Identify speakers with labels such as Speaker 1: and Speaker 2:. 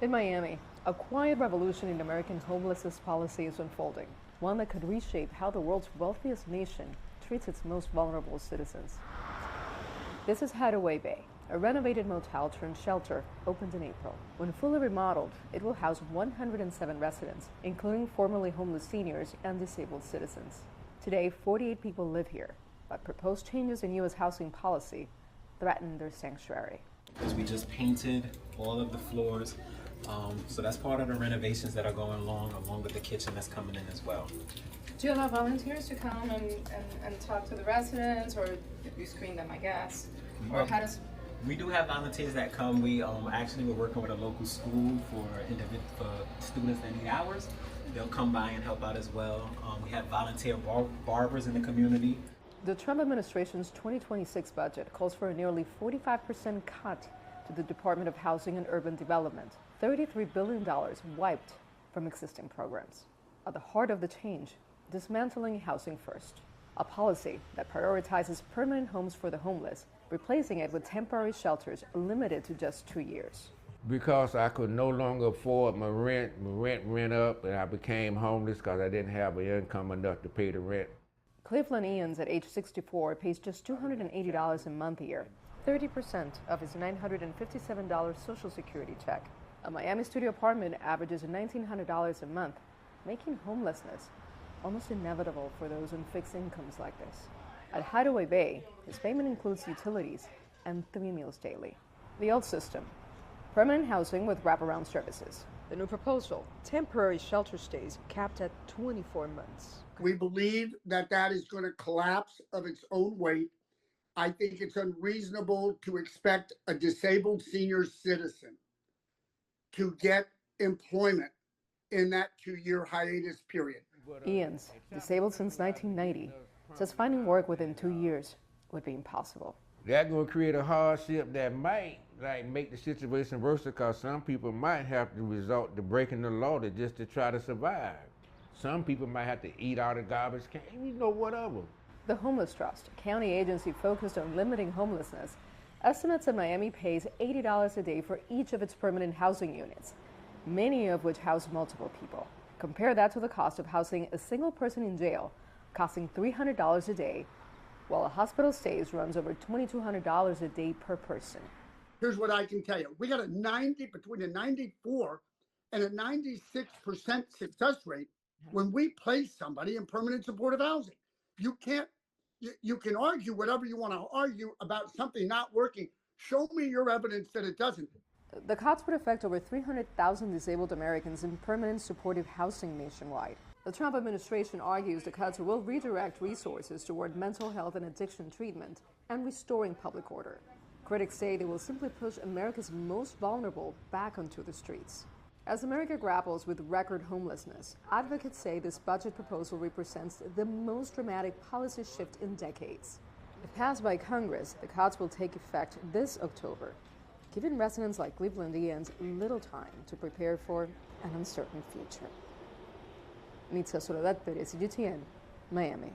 Speaker 1: In Miami, a quiet revolution in American homelessness policy is unfolding, one that could reshape how the world's wealthiest nation treats its most vulnerable citizens. This is Hideaway Bay, a renovated motel turned shelter opened in April. When fully remodeled, it will house 107 residents, including formerly homeless seniors and disabled citizens. Today, 48 people live here, but proposed changes in U.S. housing policy threaten their sanctuary.
Speaker 2: Because we just painted all of the floors, so that's part of the renovations that are going along with the kitchen that's coming in as well.
Speaker 3: Do you allow volunteers to come and talk to the residents, or you screen them, I guess? Or how does...
Speaker 2: We do have volunteers that come. We actually we're working with a local school for students that need hours. They'll come by and help out as well. We have volunteer barbers in the community.
Speaker 1: The Trump administration's 2026 budget calls for a nearly 45% cut to the Department of Housing and Urban Development, $33 billion wiped from existing programs. At the heart of the change, dismantling Housing First, a policy that prioritizes permanent homes for the homeless, replacing it with temporary shelters limited to just 2 years.
Speaker 4: Because I could no longer afford my rent went up, and I became homeless because I didn't have an income enough to pay the rent.
Speaker 1: Cleveland Ians, at age 64, pays just $280 a month a year, 30% of his $957 Social Security check. A Miami studio apartment averages $1,900 a month, making homelessness almost inevitable for those on fixed incomes like this. At Hideaway Bay, his payment includes utilities and 3 meals daily. The old system, permanent housing with wraparound services. The new proposal, temporary shelter stays capped at 24 months.
Speaker 5: We believe that that is going to collapse of its own weight. I think it's unreasonable to expect a disabled senior citizen to get employment in that 2-year hiatus period.
Speaker 1: Ians, disabled since 1990, says finding work within 2 years would be impossible.
Speaker 4: That's going to create a hardship that might make the situation worse, because some people might have to resort to breaking the law just to try to survive. Some people might have to eat out of garbage can, whatever.
Speaker 1: The Homeless Trust, a county agency focused on limiting homelessness, estimates that Miami pays $80 a day for each of its permanent housing units, many of which house multiple people. Compare that to the cost of housing a single person in jail, costing $300 a day, while a hospital stays runs over $2,200 a day per person.
Speaker 5: Here's what I can tell you. We got between a 94 and a 96% success rate when we place somebody in permanent supportive housing. You can argue whatever you want to argue about something not working. Show me your evidence that it doesn't.
Speaker 1: The cuts would affect over 300,000 disabled Americans in permanent supportive housing nationwide. The Trump administration argues the cuts will redirect resources toward mental health and addiction treatment and restoring public order. Critics say they will simply push America's most vulnerable back onto the streets. As America grapples with record homelessness, advocates say this budget proposal represents the most dramatic policy shift in decades. If passed by Congress, the cuts will take effect this October, giving residents like Clevelandians little time to prepare for an uncertain future. Nitza, Soledad, Perez, CGTN, Miami.